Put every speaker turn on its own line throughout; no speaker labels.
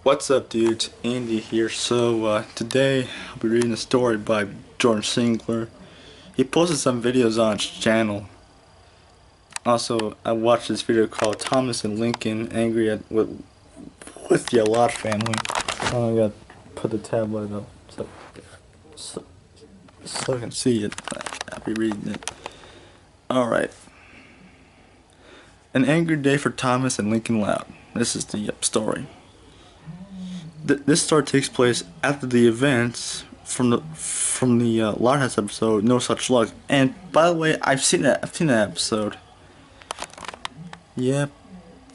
What's up, dudes? Andy here. Today I'll be reading a story by Jordan Shingler. He posted some videos on his channel. Also, I watched this video called Thomas and Lincoln Angry with the Lot Family. Oh, I gotta put the tablet up so I can see it. I'll be reading it. Alright. An angry day for Thomas and Lincoln Loud. This is the story. This story takes place after the events from the Lighthouse episode, No Such Luck. And by the way, I've seen that episode. Yep,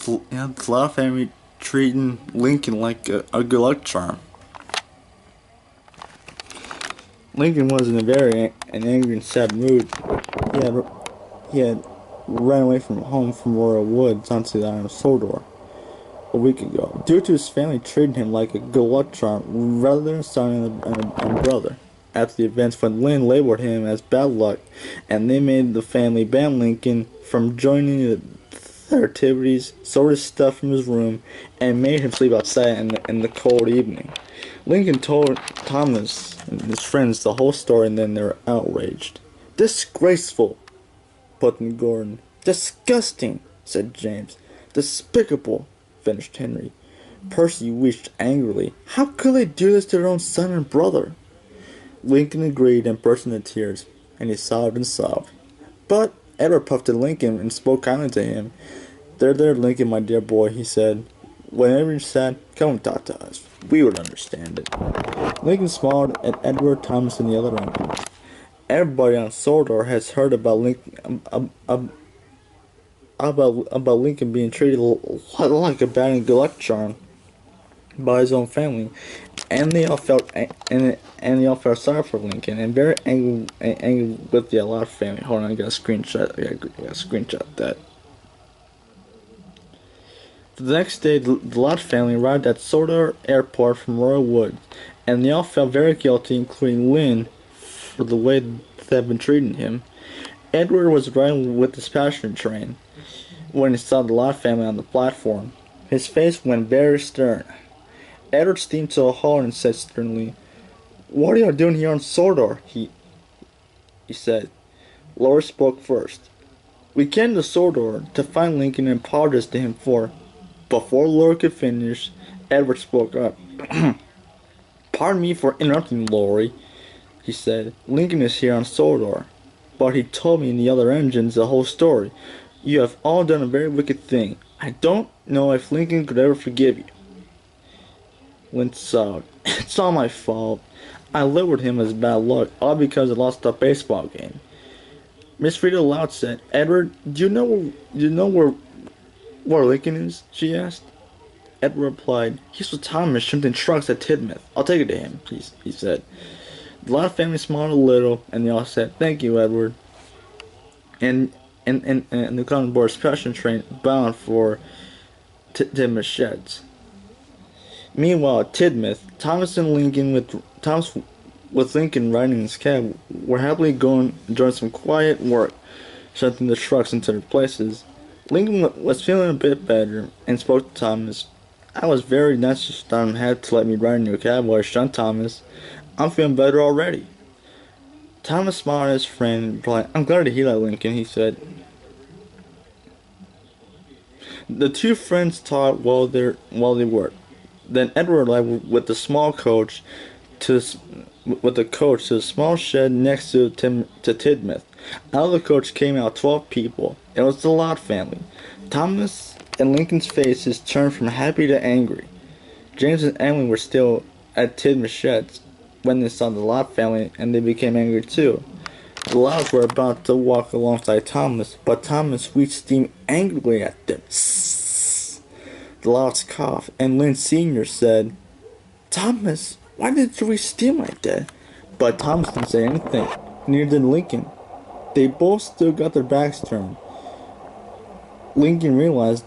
the Loud family treating Lincoln like a good luck charm. Lincoln was in a very angry and sad mood. He had ran away from home from Royal Woods onto the island of Sodor a week ago, due to his family treating him like a good luck charm rather than a son and brother. After the events, when Lynn labeled him as bad luck, and they made the family ban Lincoln from joining their activities, sorted his stuff from his room, and made him sleep outside in the cold evening. Lincoln told Thomas and his friends the whole story, and then they were outraged. "Disgraceful," put in Gordon. "Disgusting," said James. "Despicable," finished Henry. Percy wished angrily. How could they do this to their own son and brother? Lincoln agreed and burst into tears, and he sobbed and sobbed. But Edward puffed at Lincoln and spoke kindly to him. There, Lincoln, my dear boy," he said. "Whenever you're sad, come and talk to us. We would understand it." Lincoln smiled at Edward, Thomas, and the other uncles. Everybody on Sodor has heard about Lincoln being treated like a bad and good luck charm by his own family, and they all felt sorry for Lincoln and very angry with the Lot family. Hold on, I got a screenshot. I gotta screenshot that. The next day, the Lot family arrived at Sodor Airport from Royal Woods, and they all felt very guilty, including Lynn, for the way they had been treating him. Edward was riding with his passenger train when he saw the Lot family on the platform. His face went very stern. Edward steamed to a halt and said sternly, "What are you doing here on Sodor?" He said. Laura spoke first. "We came to Sodor to find Lincoln and apologize to him for..." Before Laura could finish, Edward spoke up. "Pardon me for interrupting, Laurie," he said. "Lincoln is here on Sodor, but he told me in the other engines the whole story. You have all done a very wicked thing. I don't know if Lincoln could ever forgive you." Lynn sobbed. "It's all my fault. I labeled him as bad luck, all because I lost a baseball game." Miss Rita Loud said, "Edward, do you know where Lincoln is?" she asked. Edward replied, "He's with Thomas shunting trucks at Tidmouth. I'll take it to him," he said. The Loud family smiled a little, and they all said, "Thank you, Edward." And the got board passenger train bound for Tidmouth sheds. Meanwhile, at Tidmouth, Thomas with Lincoln riding in his cab were happily going enjoying some quiet work, shunting the trucks into their places. Lincoln was feeling a bit better and spoke to Thomas. "I was very nice to Tom had to let me ride in your cab while I shunt, Thomas. I'm feeling better already." Thomas smiled at his friend and replied, "I'm glad to hear that, Lincoln," he said. The two friends talked while they worked. Then Edward led with the coach to the small shed next to Tidmouth. Out of the coach came out 12 people. It was the Lot family. Thomas and Lincoln's faces turned from happy to angry. James and Emily were still at Tidmouth sheds when they saw the Lot family, and they became angry too. The Louds were about to walk alongside Thomas, but Thomas reached steam angrily at them. The Louds coughed, and Lynn Sr. said, "Thomas, why did you reach steam like that?" But Thomas didn't say anything, neither did Lincoln. They both still got their backs turned. Lincoln realized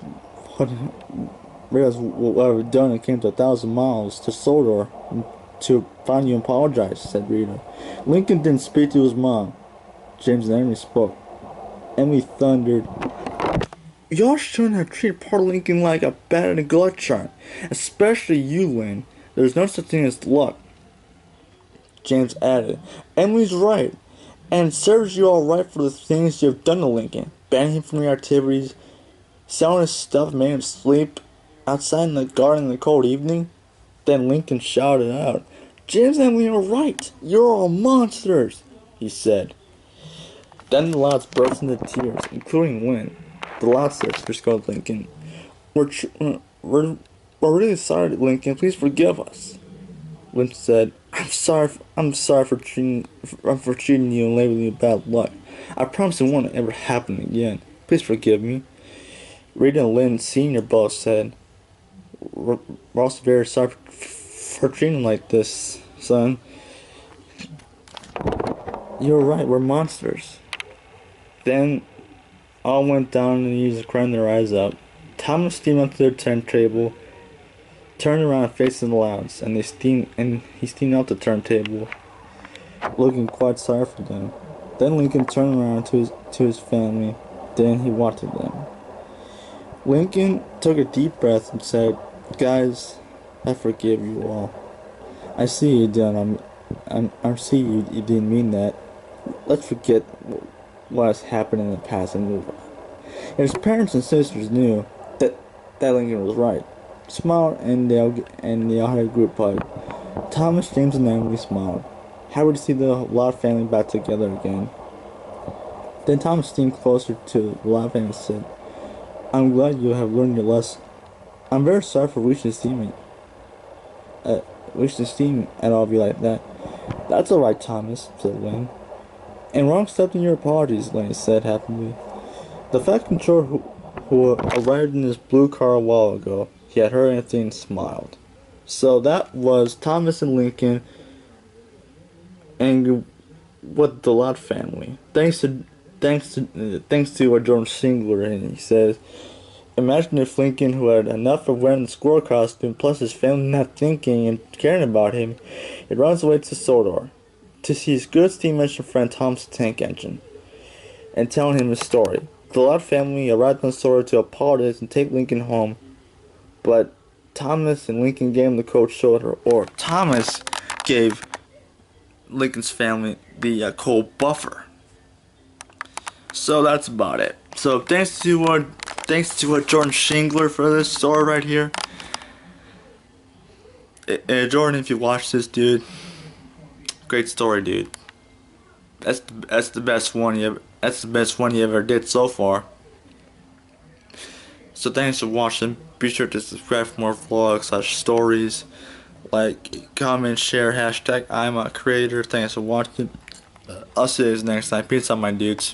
what I've done and came to 1,000 miles to Sodor to find you and apologize, said Rita. Lincoln didn't speak to his mom. James and Emily spoke. Emily thundered, Y'all shouldn't have treated poor Lincoln like a bad and good chart. Especially you, Lynn. There's no such thing as luck. James added. Emily's right. And it serves you all right for the things you have done to Lincoln. Banning him from your activities, selling his stuff, made him sleep outside in the garden in the cold evening. Then Lincoln shouted out, James and Emily are right. You're all monsters, he said. Then the lads burst into tears, including Lynn. The lad said, scolded Lincoln, we're, we're really sorry, Lincoln. Please forgive us. Lynn said, I'm sorry for treating you and labeling you bad luck. I promise it won't ever happen again. Please forgive me. Reed and Lynn Sr. both said, we're also very sorry for treating you like this, son. You're right, we're monsters. Then all went down and used crying their eyes out. Thomas steamed up to their turntable, turned around facing the lads, and he steamed out the turntable, looking quite sorry for them. Then Lincoln turned around to his family. Then he walked to them. Lincoln took a deep breath and said, guys, I forgive you all. I see you didn't. I see you didn't mean that. Let's forget what has happened in the past and move on. And his parents and sisters knew that Lincoln was right. Smiled and they all had a group hug. Thomas, James, and Emily smiled. Happy to see the Lott family back together again. Then Thomas steamed closer to the Lott family and said, I'm glad you have learned your lesson. I'm very sorry for reaching steam at all of you like that. That's alright, Thomas, said Lynn. And we're accepting your apologies, Lynn said happily. The fact controller who arrived in his blue car a while ago, he had heard anything and smiled. So that was Thomas and Lincoln and with the Lott family. Thanks to Jordan Shingler, and he says, imagine if Lincoln, who had enough of wearing the squirrel costume, plus his family not thinking and caring about him, it runs away to Sodor to see his good steam-engine friend Tom's tank engine and telling him his story. The Lott family arrived on Sodor to apologize and take Lincoln home, but Thomas and Lincoln gave him the cold shoulder, or Thomas gave Lincoln's family the cold buffer. So that's about it. So thanks to Jordan Shingler for this story right here. Jordan, if you watch this, dude, great story, dude. That's the best one you ever did so far. So thanks for watching. Be sure to subscribe for more vlogs/stories. Like, comment, share, hashtag I'm a creator. Thanks for watching. I'll see you guys next time. Peace out, my dudes.